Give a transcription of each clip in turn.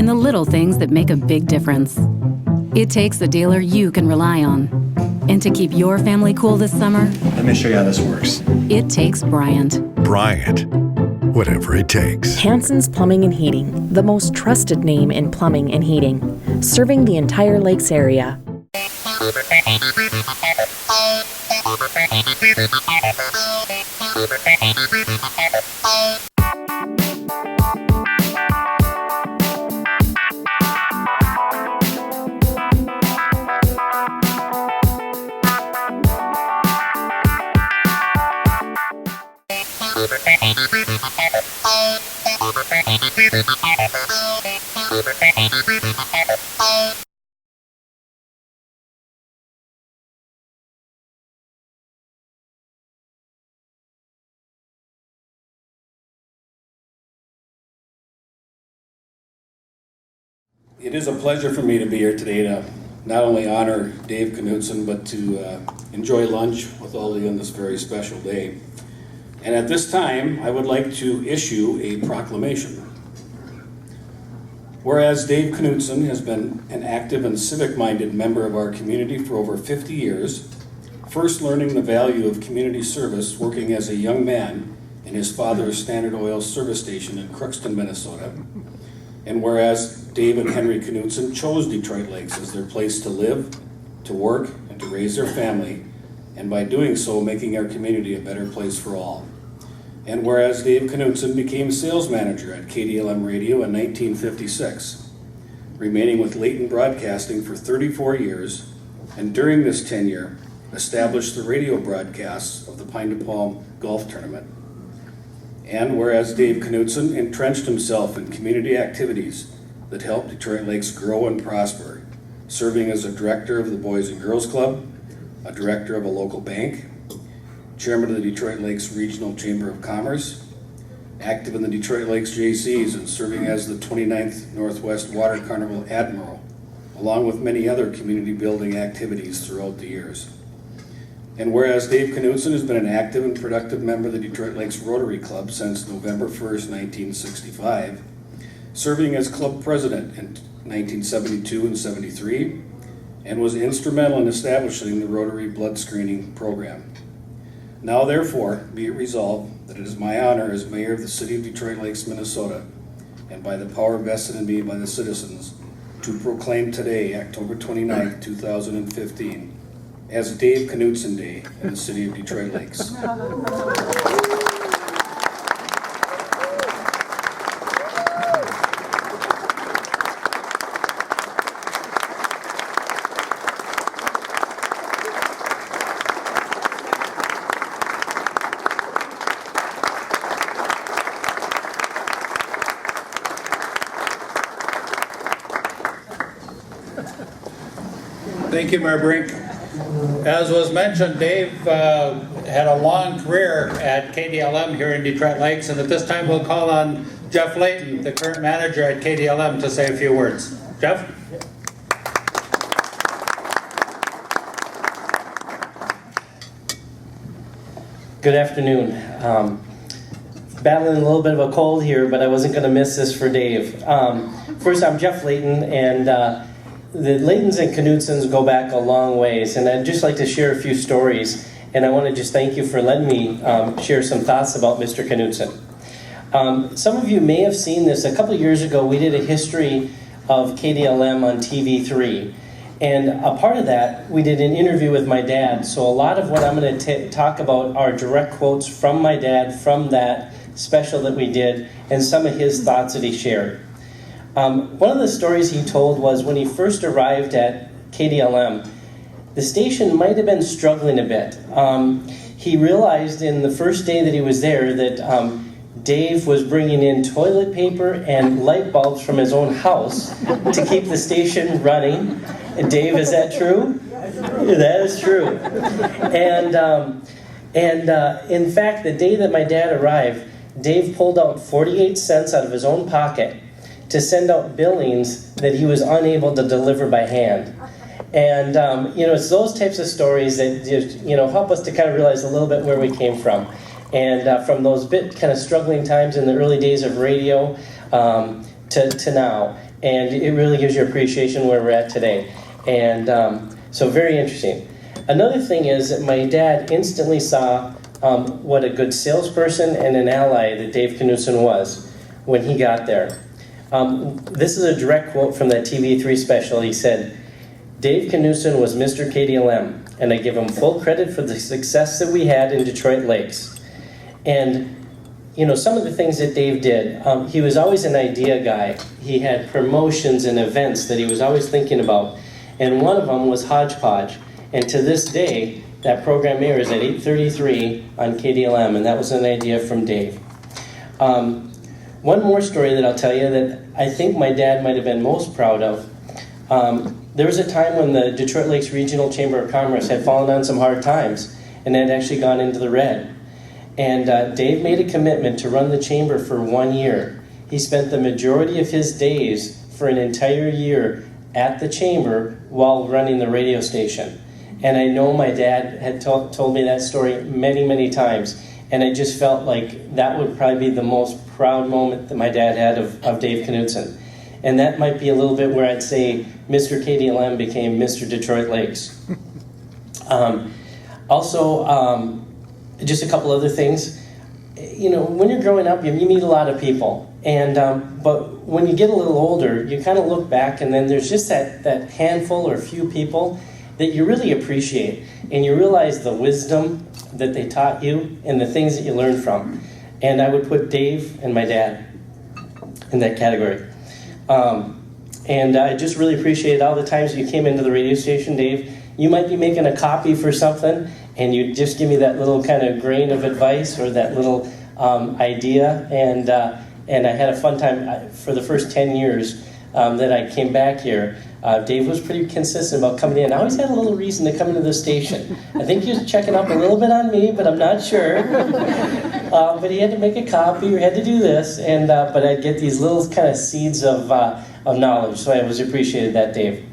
and the little things that make a big difference. It takes a dealer you can rely on. And to keep your family cool this summer, let me show you how this works. It takes Bryant. Bryant. Whatever it takes. Hanson's Plumbing and Heating, the most trusted name in plumbing and heating, serving the entire Lakes area. It is a pleasure for me to be here today to not only honor Dave Knutson, but to enjoy lunch with all of you on this very special day. And at this time, I would like to issue a proclamation. Whereas Dave Knutson has been an active and civic-minded member of our community for over 50 years, first learning the value of community service working as a young man in his father's Standard Oil service station in Crookston, Minnesota. And whereas Dave and Henry Knutson chose Detroit Lakes as their place to live, to work, and to raise their family, and by doing so, making our community a better place for all. And whereas Dave Knutson became sales manager at KDLM Radio in 1956, remaining with Layton Broadcasting for 34 years, and during this tenure, established the radio broadcasts of the Pine to Palm Golf Tournament. And whereas Dave Knutson entrenched himself in community activities that helped Detroit Lakes grow and prosper, serving as a director of the Boys and Girls Club, a director of a local bank, chairman of the Detroit Lakes Regional Chamber of Commerce, active in the Detroit Lakes JCs and serving as the 29th Northwest Water Carnival Admiral, along with many other community building activities throughout the years. And whereas Dave Knutson has been an active and productive member of the Detroit Lakes Rotary Club since November 1st, 1965, serving as club president in 1972 and 73, and was instrumental in establishing the Rotary blood screening program. Now therefore, be it resolved that it is my honor as mayor of the city of Detroit Lakes, Minnesota, and by the power vested in me by the citizens, to proclaim today, October 29th, 2015, as Dave Knutson Day in the city of Detroit Lakes. Thank you, Mayor Brink. As was mentioned, Dave had a long career at KDLM here in Detroit Lakes, and at this time we'll call on Jeff Layton, the current manager at KDLM, to say a few words. Jeff? Good afternoon. Battling a little bit of a cold here, but I wasn't going to miss this for Dave. First, I'm Jeff Layton, and the Laytons and Knutsons go back a long ways, and I'd just like to share a few stories, and I want to just thank you for letting me share some thoughts about Mr. Knutson. Some of you may have seen this. A couple of years ago, we did a history of KDLM on TV3, and a part of that, we did an interview with my dad, so a lot of what I'm going to talk about are direct quotes from my dad from that special that we did, and some of his thoughts that he shared. One of the stories he told was when he first arrived at KDLM, the station might have been struggling a bit. He realized in the first day that he was there that Dave was bringing in toilet paper and light bulbs from his own house to keep the station running. And Dave, is that true? That is true. And in fact, the day that my dad arrived, Dave pulled out 48 cents out of his own pocket to send out billings that he was unable to deliver by hand. And it's those types of stories that just, help us to kind of realize a little bit where we came from. And from those bit kind of struggling times in the early days of radio to now. and it really gives you appreciation where we're at today. And so very interesting. Another thing is that my dad instantly saw what a good salesperson and an ally that Dave Knutson was when he got there. This is a direct quote from that TV3 special. He said, "Dave Knutson was Mr. KDLM, and I give him full credit for the success that we had in Detroit Lakes." And you know, some of the things that Dave did, he was always an idea guy. He had promotions and events that he was always thinking about. And one of them was Hodgepodge. And to this day, that program airs at 8:33 on KDLM, and that was an idea from Dave. One more story that I'll tell you that I think my dad might have been most proud of. There was a time when the Detroit Lakes Regional Chamber of Commerce had fallen on some hard times and had actually gone into the red. And Dave made a commitment to run the chamber for 1 year. He spent the majority of his days for an entire year at the chamber while running the radio station. And I know my dad had told me that story many, many times. And I just felt like that would probably be the most proud moment that my dad had of Dave Knutson. And that might be a little bit where I'd say Mr. KDLM became Mr. Detroit Lakes. Just a couple other things. You know, when you're growing up, you meet a lot of people. And but when you get a little older, you kind of look back, and then there's just that handful or few people that you really appreciate. And you realize the wisdom that they taught you and the things that you learned from. And I would put Dave and my dad in that category. And I just really appreciate all the times you came into the radio station, Dave. You might be making a copy for something, and you just give me that little kind of grain of advice or that little idea. And I had a fun time for the first 10 years that I came back here. Dave was pretty consistent about coming in. I always had a little reason to come into the station. I think he was checking up a little bit on me, but I'm not sure. But he had to make a copy or had to do this, and but I'd get these little kind of seeds of knowledge. So I always appreciated that, Dave.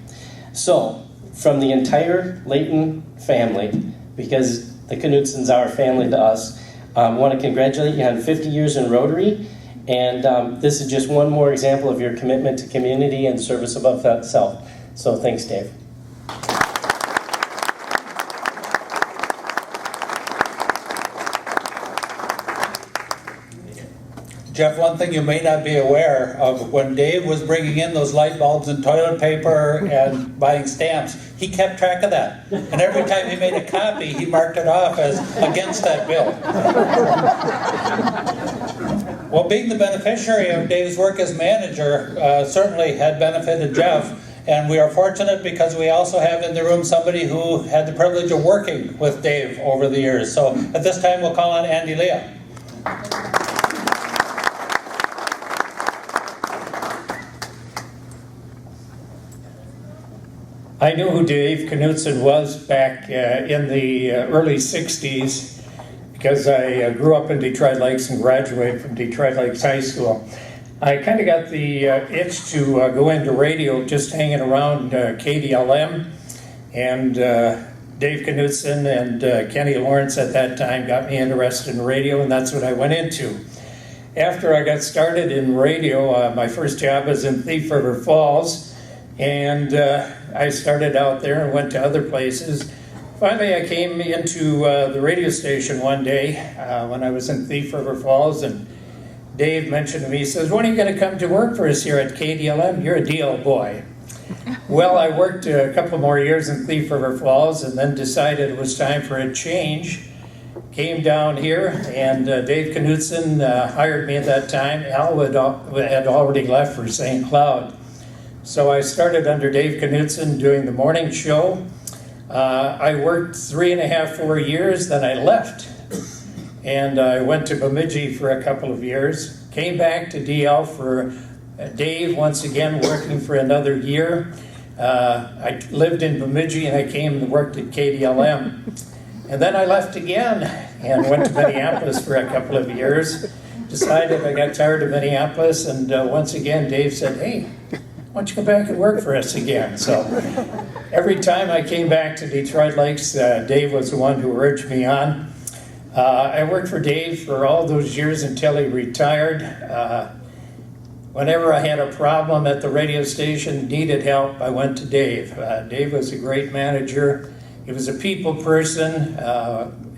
So from the entire Layton family, because the Knutsons are family to us, I want to congratulate you on 50 years in Rotary. And this is just one more example of your commitment to community and service above self. So thanks, Dave. Jeff, one thing you may not be aware of, when Dave was bringing in those light bulbs and toilet paper and buying stamps, he kept track of that. And every time he made a copy, he marked it off as against that bill. Well, being the beneficiary of Dave's work as manager certainly had benefited Jeff. And we are fortunate because we also have in the room somebody who had the privilege of working with Dave over the years. So at this time, we'll call on Andy Leah. I knew who Dave Knutson was back in the early 60s because I grew up in Detroit Lakes and graduated from Detroit Lakes High School. I kind of got the itch to go into radio just hanging around KDLM, and Dave Knutson and Kenny Lawrence at that time got me interested in radio, and that's what I went into. After I got started in radio, my first job was in Thief River Falls, and I started out there and went to other places. Finally, I came into the radio station one day when I was in Thief River Falls, and Dave mentioned to me, he says, "When are you going to come to work for us here at KDLM? You're a deal boy." Well, I worked a couple more years in Thief River Falls and then decided it was time for a change. Came down here, and Dave Knutson hired me at that time. Al had already left for St. Cloud. So I started under Dave Knutson doing the morning show. I worked 3.5, 4 years, then I left. And I went to Bemidji for a couple of years. Came back to DL for Dave, once again working for another year. I lived in Bemidji and I came and worked at KDLM. And then I left again and went to Minneapolis for a couple of years. Decided I got tired of Minneapolis, and once again Dave said, "Hey, why don't you come back and work for us again?" So every time I came back to Detroit Lakes, Dave was the one who urged me on. I worked for Dave for all those years until he retired. whenever I had a problem at the radio station, needed help, I went to Dave. Dave was a great manager. He was a people person,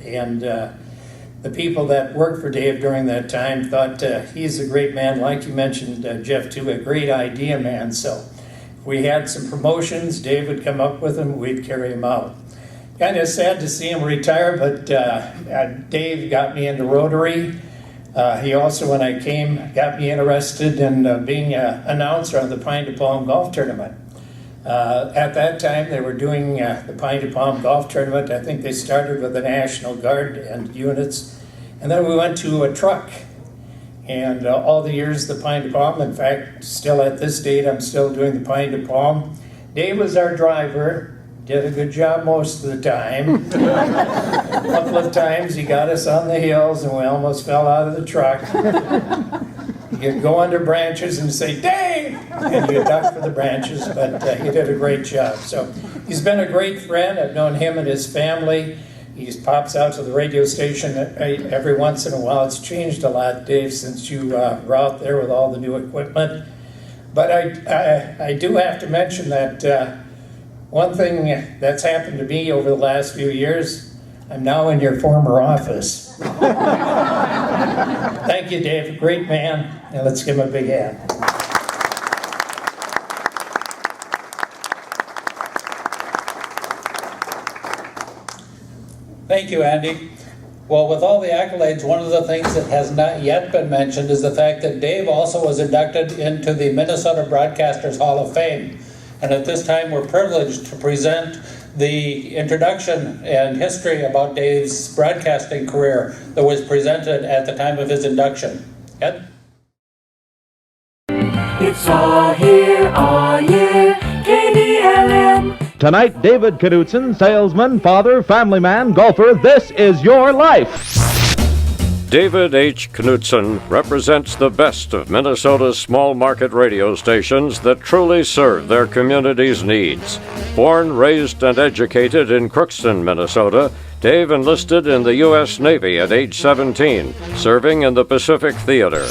and the people that worked for Dave during that time thought he's a great man. Like you mentioned, Jeff, too, a great idea man. So if we had some promotions, Dave would come up with them, we'd carry them out. Kind of sad to see him retire, but Dave got me into Rotary. He also, when I came, got me interested in being an announcer on the Pine to Palm Golf Tournament. At that time, they were doing the Pine to Palm Golf Tournament. I think they started with the National Guard and units, and then we went to a truck. And all the years the Pine to Palm, in fact, still at this date, I'm still doing the Pine to Palm. Dave was our driver. Did a good job most of the time. A couple of times he got us on the hills and we almost fell out of the truck. You'd go under branches and say, "Dave!" and you'd duck for the branches, but he did a great job. So he's been a great friend. I've known him and his family. He pops out to the radio station every once in a while. It's changed a lot, Dave, since you were out there with all the new equipment. But I do have to mention that one thing that's happened to me over the last few years, I'm now in your former office. Thank you, Dave. Great man. And let's give him a big hand. Thank you, Andy. Well, with all the accolades, one of the things that has not yet been mentioned is the fact that Dave also was inducted into the Minnesota Broadcasters Hall of Fame. And at this time, we're privileged to present the introduction and history about Dave's broadcasting career that was presented at the time of his induction. Ed? It's all here all year, KDLM. Tonight, David Knutson, salesman, father, family man, golfer. This is your life. David H. Knutson represents the best of Minnesota's small market radio stations that truly serve their community's needs. Born, raised, and educated in Crookston, Minnesota, Dave enlisted in the U.S. Navy at age 17, serving in the Pacific Theater.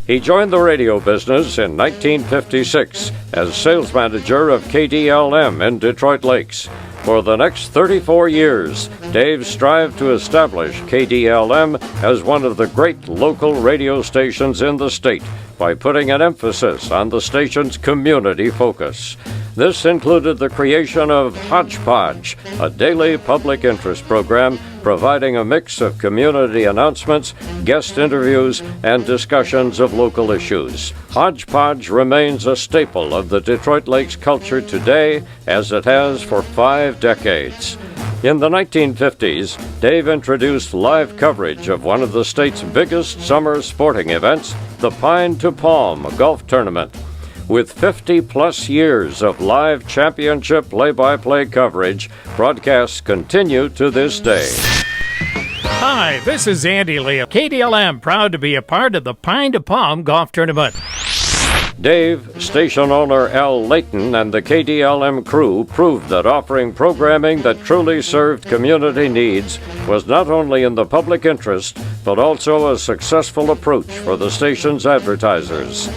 He joined the radio business in 1956 as sales manager of KDLM in Detroit Lakes. For the next 34 years, Dave strived to establish KDLM as one of the great local radio stations in the state by putting an emphasis on the station's community focus. This included the creation of Hodgepodge, a daily public interest program providing a mix of community announcements, guest interviews, and discussions of local issues. Hodgepodge remains a staple of the Detroit Lakes culture today, as it has for 5 decades. In the 1950s, Dave introduced live coverage of one of the state's biggest summer sporting events, the Pine to Palm Golf Tournament. With 50-plus years of live championship play-by-play coverage, broadcasts continue to this day. Hi, this is Andy Lee of KDLM, proud to be a part of the Pine to Palm Golf Tournament. Dave, station owner Al Layton, and the KDLM crew proved that offering programming that truly served community needs was not only in the public interest, but also a successful approach for the station's advertisers.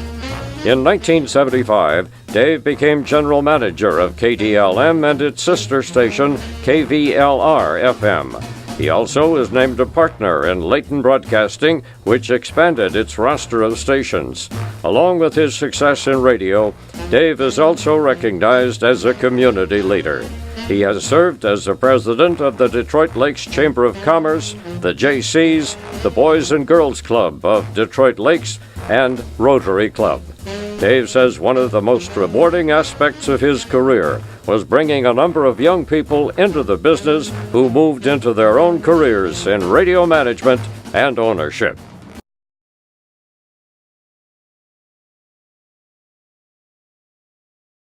In 1975, Dave became general manager of KDLM and its sister station, KVLR-FM. He also is named a partner in Layton Broadcasting, which expanded its roster of stations. Along with his success in radio, Dave is also recognized as a community leader. He has served as the president of the Detroit Lakes Chamber of Commerce, the Jaycees, the Boys and Girls Club of Detroit Lakes, and Rotary Club. Dave says one of the most rewarding aspects of his career was bringing a number of young people into the business who moved into their own careers in radio management and ownership.